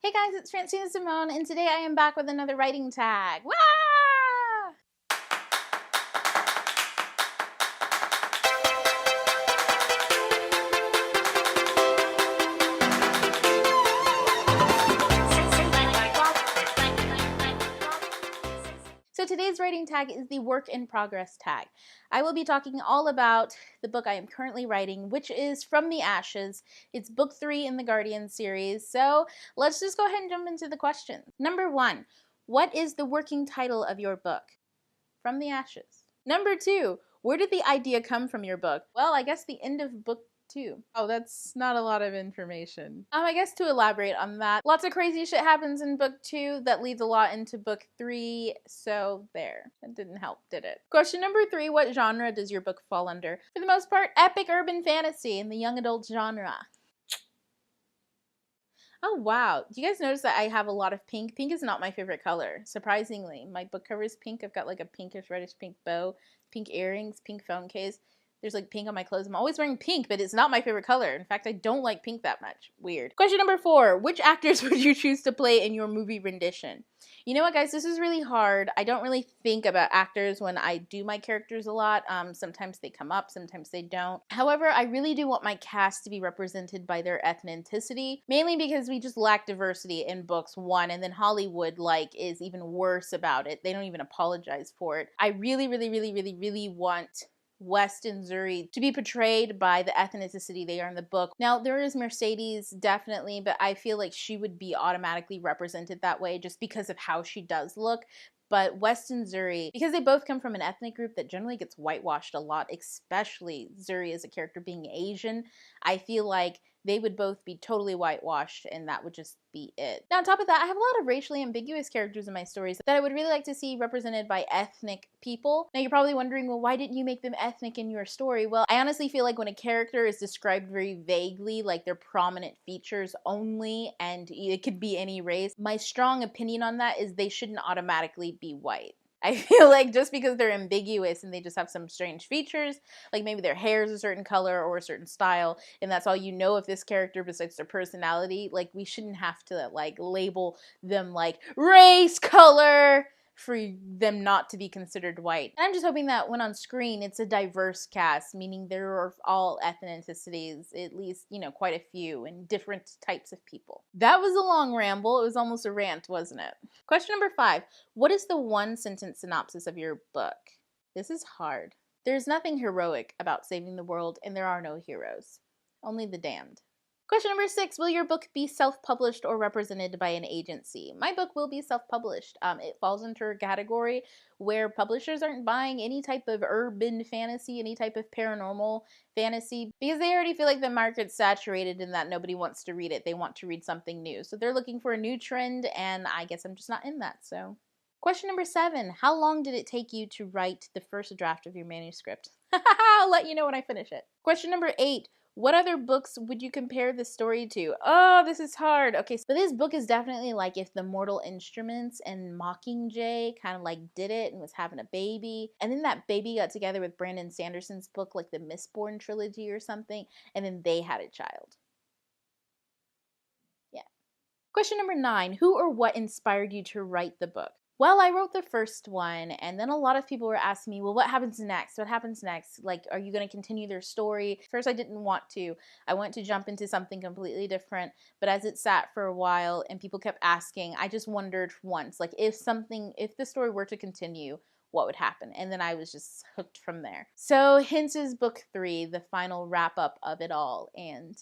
Hey guys, it's Francine Simone, and today I am back with another writing tag. Wah! So today's writing tag is the work in progress tag. I will be talking all about the book I am currently writing, which is From the Ashes. It's book 3 in the Guardian series. So let's just go ahead and jump into the questions. Number 1, what is the working title of your book? From the Ashes. Number 2, where did the idea come from your book? Well, I guess the end of book 2. Oh, that's not a lot of information. I guess to elaborate on that, lots of crazy shit happens in book 2 that leads a lot into book 3, so there. That didn't help, did it? Question number 3, what genre does your book fall under? For the most part, epic urban fantasy in the young adult genre. Oh wow, do you guys notice that I have a lot of pink? Pink is not my favorite color, surprisingly. My book cover is pink. I've got like a pinkish reddish pink bow, pink earrings, pink phone case. There's like pink on my clothes. I'm always wearing pink, but it's not my favorite color. In fact, I don't like pink that much. Weird. Question number 4, which actors would you choose to play in your movie rendition? You know what, guys, this is really hard. I don't really think about actors when I do my characters a lot. Sometimes they come up, sometimes they don't. However, I really do want my cast to be represented by their ethnicity, mainly because we just lack diversity in books 1, and then Hollywood, is even worse about it. They don't even apologize for it. I really want West and Zuri to be portrayed by the ethnicity they are in the book. Now, there is Mercedes, definitely, but I feel like she would be automatically represented that way just because of how she does look. But West and Zuri, because they both come from an ethnic group that generally gets whitewashed a lot, especially Zuri as a character being Asian, I feel like they would both be totally whitewashed and that would just be it. Now, on top of that, I have a lot of racially ambiguous characters in my stories that I would really like to see represented by ethnic people. Now, you're probably wondering, well, why didn't you make them ethnic in your story? Well, I honestly feel like when a character is described very vaguely, like their prominent features only, and it could be any race, my strong opinion on that is they shouldn't automatically be white. I feel like just because they're ambiguous and they just have some strange features, like maybe their hair is a certain color or a certain style, and that's all you know of this character besides their personality, like we shouldn't have to label them like race, color, for them not to be considered white. And I'm just hoping that when on screen, it's a diverse cast, meaning there are all ethnicities, at least, quite a few, and different types of people. That was a long ramble. It was almost a rant, wasn't it? Question number 5. What is the one sentence synopsis of your book? This is hard. There's nothing heroic about saving the world, and there are no heroes. Only the damned. Question number 6, will your book be self-published or represented by an agency? My book will be self-published. It falls into a category where publishers aren't buying any type of urban fantasy, any type of paranormal fantasy, because they already feel like the market's saturated and that nobody wants to read it. They want to read something new. So they're looking for a new trend, and I guess I'm just not in that, so. Question number 7, how long did it take you to write the first draft of your manuscript? I'll let you know when I finish it. Question number 8, what other books would you compare this story to? Oh, this is hard. Okay, so this book is definitely like if the Mortal Instruments and Mockingjay kind of did it and was having a baby, and then that baby got together with Brandon Sanderson's book, like the Mistborn trilogy or something, and then they had a child. Yeah. Question number 9, who or what inspired you to write the book? Well, I wrote the first one, and then a lot of people were asking me, well, what happens next? What happens next? Like, are you going to continue their story? First, I didn't want to. I wanted to jump into something completely different, but as it sat for a while and people kept asking, I just wondered once, like, if the story were to continue, what would happen? And then I was just hooked from there. So, hence is book 3, the final wrap-up of it all, and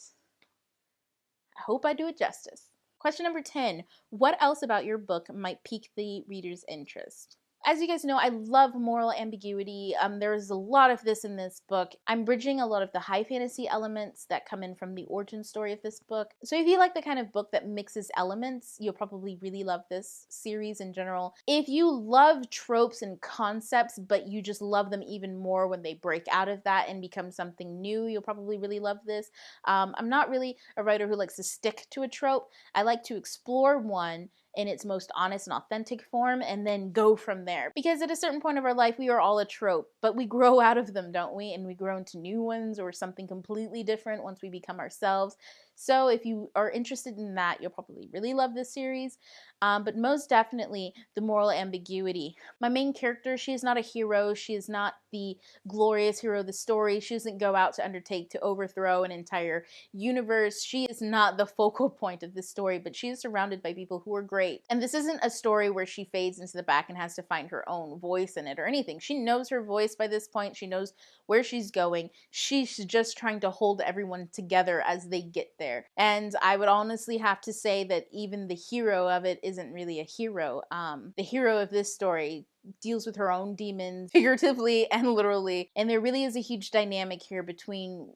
I hope I do it justice. Question number 10, what else about your book might pique the reader's interest? As you guys know, I love moral ambiguity. There's a lot of this in this book. I'm bridging a lot of the high fantasy elements that come in from the origin story of this book. So if you like the kind of book that mixes elements, you'll probably really love this series in general. If you love tropes and concepts, but you just love them even more when they break out of that and become something new, you'll probably really love this. I'm not really a writer who likes to stick to a trope. I like to explore one in its most honest and authentic form and then go from there. Because at a certain point of our life, we are all a trope, but we grow out of them, don't we? And we grow into new ones or something completely different once we become ourselves. So if you are interested in that, you'll probably really love this series. But most definitely the moral ambiguity. My main character, she is not a hero. She is not the glorious hero of the story. She doesn't go out to undertake to overthrow an entire universe. She is not the focal point of this story, but she is surrounded by people who are great. And this isn't a story where she fades into the back and has to find her own voice in it or anything. She knows her voice by this point. She knows where she's going. She's just trying to hold everyone together as they get there. And I would honestly have to say that even the hero of it isn't really a hero. The hero of this story deals with her own demons, figuratively and literally. And there really is a huge dynamic here between,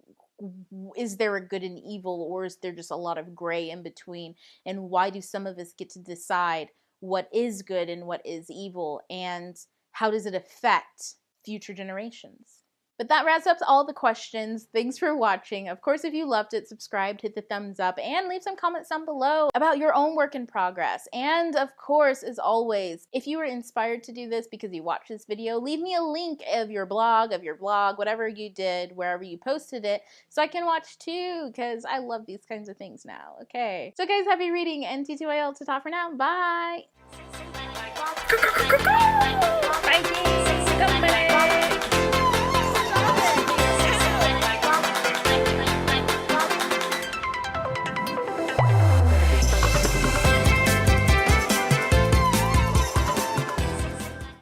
is there a good and evil, or is there just a lot of gray in between? And why do some of us get to decide what is good and what is evil? And how does it affect future generations? But that wraps up all the questions. Thanks for watching. Of course, if you loved it, subscribe, hit the thumbs up, and leave some comments down below about your own work in progress. And of course, as always, if you were inspired to do this because you watched this video, leave me a link of your blog, whatever you did, wherever you posted it, so I can watch too, because I love these kinds of things now. Okay. So guys, happy reading, and TTYL to talk for now. Bye!